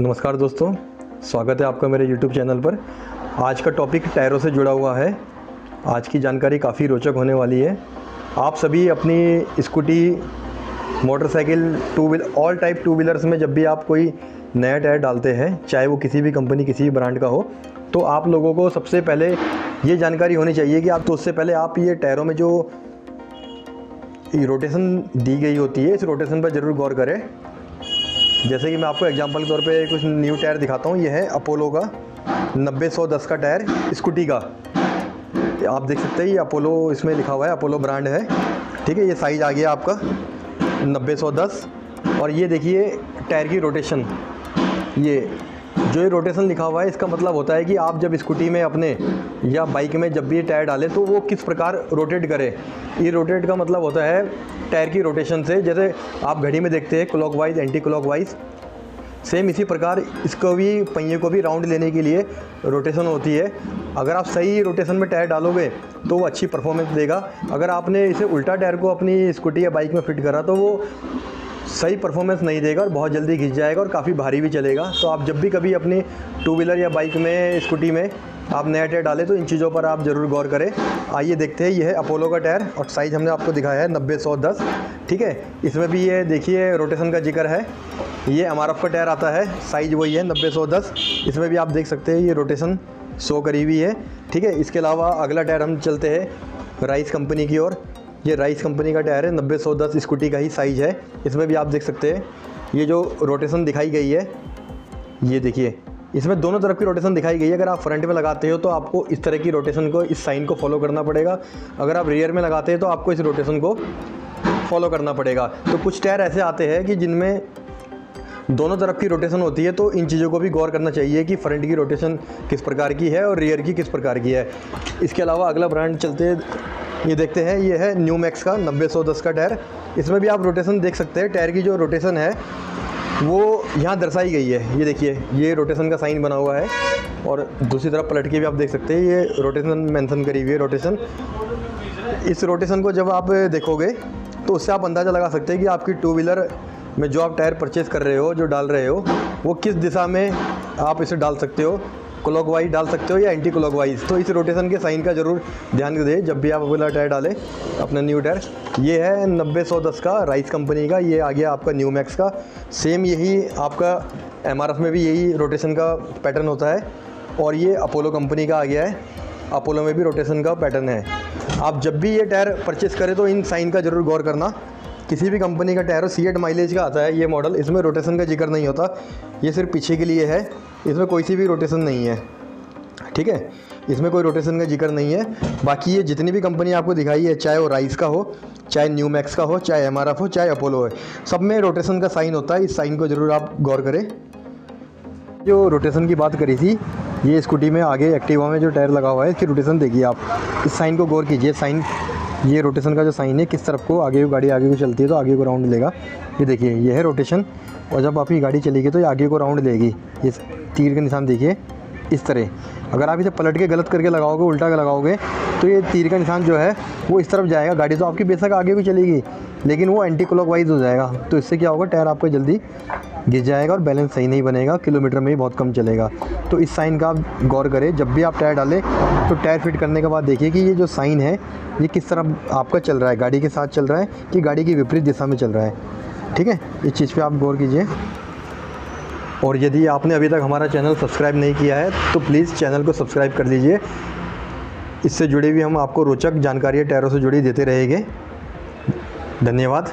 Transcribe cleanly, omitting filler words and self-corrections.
नमस्कार दोस्तों, स्वागत है आपका मेरे YouTube चैनल पर। आज का टॉपिक टायरों से जुड़ा हुआ है। आज की जानकारी काफ़ी रोचक होने वाली है। आप सभी अपनी scooty, motorcycle, two wheeler, all type two wheelers में जब भी आप कोई नया टायर डालते हैं, चाहे वो किसी भी कंपनी, किसी भी ब्रांड का हो, तो आप लोगों को सबसे पहले ये जानकारी होनी चाहिए कि उससे पहले आप ये टायरों में जो रोटेशन दी गई होती है, इस रोटेशन पर ज़रूर गौर करें। जैसे कि मैं आपको एग्जांपल के तौर पे कुछ न्यू टायर दिखाता हूँ। यह है अपोलो का 90-110 का टायर स्कूटी का। आप देख सकते हैं ये अपोलो इसमें लिखा हुआ है, अपोलो ब्रांड है। ठीक है, ये साइज़ आ गया आपका 90-110। और ये देखिए टायर की रोटेशन, ये जो ये रोटेशन लिखा हुआ है, इसका मतलब होता है कि आप जब स्कूटी में अपने या बाइक में जब भी ये टायर डालें तो वो किस प्रकार रोटेट करे। ये रोटेट का मतलब होता है टायर की रोटेशन से, जैसे आप घड़ी में देखते हैं क्लॉकवाइज, एंटी क्लॉकवाइज, सेम इसी प्रकार इसको भी, पहिए को भी राउंड लेने के लिए रोटेशन होती है। अगर आप सही रोटेशन में टायर डालोगे तो वो अच्छी परफॉर्मेंस देगा। अगर आपने इसे उल्टा टायर को अपनी स्कूटी या बाइक में फिट करा तो वो सही परफॉर्मेंस नहीं देगा और बहुत जल्दी घिस जाएगा और काफ़ी भारी भी चलेगा। तो आप जब भी कभी अपनी टू व्हीलर या बाइक में, स्कूटी में आप नया टायर डालें तो इन चीज़ों पर आप ज़रूर गौर करें। आइए देखते हैं। ये है अपोलो का टायर और साइज़ हमने आपको दिखाया है 90-110। ठीक है, इसमें भी ये देखिए रोटेशन का जिक्र है। ये एमआरएफ का टायर आता है, साइज़ वही है 90-110। इसमें भी आप देख सकते हैं ये रोटेशन शो करी हुई है। ठीक है, इसके अलावा अगला टायर हम चलते हैं राइस कंपनी की ओर। ये राइस कंपनी का टायर है, 90-110 स्कूटी का ही साइज़ है। इसमें भी आप देख सकते हैं ये जो रोटेशन दिखाई गई है, ये देखिए इसमें दोनों तरफ की रोटेशन दिखाई गई है। अगर आप फ्रंट में लगाते हो तो आपको इस तरह की रोटेशन को, इस साइन को फॉलो करना पड़ेगा। अगर आप रियर में लगाते हैं तो आपको इस रोटेशन को फॉलो करना पड़ेगा। तो कुछ टायर ऐसे आते हैं कि जिनमें दोनों तरफ की रोटेशन होती है, तो इन चीज़ों को भी गौर करना चाहिए कि फ्रंट की रोटेशन किस प्रकार की है और रियर की किस प्रकार की है। इसके अलावा अगला ब्रांड चलते हैं, ये देखते हैं। ये है न्यू मैक्स का 90-110 का टायर। इसमें भी आप रोटेशन देख सकते हैं। टायर की जो रोटेशन है वो यहाँ दर्शाई गई है। ये देखिए, ये रोटेशन का साइन बना हुआ है और दूसरी तरफ पलट के भी आप देख सकते हैं ये रोटेशन मेंशन करी हुई है। रोटेशन, इस रोटेशन को जब आप देखोगे तो उससे आप अंदाज़ा लगा सकते हैं कि आपकी टू व्हीलर में जो आप टायर परचेज़ कर रहे हो, जो डाल रहे हो, वो किस दिशा में आप इसे डाल सकते हो। क्लॉकवाइज डाल सकते हो या एंटी क्लॉकवाइज। तो इस रोटेशन के साइन का ज़रूर ध्यान दें जब भी आप अगला टायर डालें, अपना न्यू टायर। ये है 90-110 का राइस कंपनी का। ये आ गया आपका न्यू मैक्स का। सेम यही आपका एमआरएफ में भी यही रोटेशन का पैटर्न होता है। और ये अपोलो कंपनी का आ गया है, अपोलो में भी रोटेशन का पैटर्न है। आप जब भी ये टायर परचेज़ करें तो इन साइन का ज़रूर गौर करना। किसी भी कंपनी का टायर हो, C8 माइलेज का आता है ये मॉडल, इसमें रोटेशन का जिक्र नहीं होता। ये सिर्फ पीछे के लिए है, इसमें कोई सी भी रोटेशन नहीं है। ठीक है, इसमें कोई रोटेशन का जिक्र नहीं है। बाकी ये जितनी भी कंपनी आपको दिखाई है, चाहे वो राइस का हो, चाहे न्यू मैक्स का हो, चाहे एमआरएफ हो, चाहे अपोलो है, सब में रोटेशन का साइन होता है। इस साइन को ज़रूर आप गौर करें। जो रोटेशन की बात करी थी, ये स्कूटी में आगे एक्टिवा में जो टायर लगा हुआ है, इसकी रोटेशन देखिए आप। इस साइन को गौर कीजिए। साइन, ये रोटेशन का जो साइन है, किस तरफ को आगे को गाड़ी आगे को चलती है तो आगे को राउंड लेगा। ये देखिए, ये है रोटेशन। और जब आपकी गाड़ी चलेगी तो ये आगे को राउंड लेगी। ये तीर के निशान देखिए इस तरह। अगर आप इसे पलट के गलत करके लगाओगे, उल्टा लगाओगे, तो ये तीर का निशान जो है वो इस तरफ जाएगा। गाड़ी तो आपकी बेशक आगे भी चलेगी लेकिन वो एंटी क्लॉकवाइज हो जाएगा। तो इससे क्या होगा, टायर आपका जल्दी गिर जाएगा और बैलेंस सही नहीं बनेगा, किलोमीटर में ही बहुत कम चलेगा। तो इस साइन का आप गौर करें जब भी आप टायर डालें। तो टायर फिट करने के बाद देखिए कि ये जो साइन है ये किस तरफ आपका चल रहा है, गाड़ी के साथ चल रहा है कि गाड़ी की विपरीत दिशा में चल रहा है। ठीक है, इस चीज़ पे आप गौर कीजिए। और यदि आपने अभी तक हमारा चैनल सब्सक्राइब नहीं किया है तो प्लीज़ चैनल को सब्सक्राइब कर लीजिए। इससे जुड़ी हुई हम आपको रोचक जानकारियाँ टायरों से जुड़ी देते रहेंगे। धन्यवाद।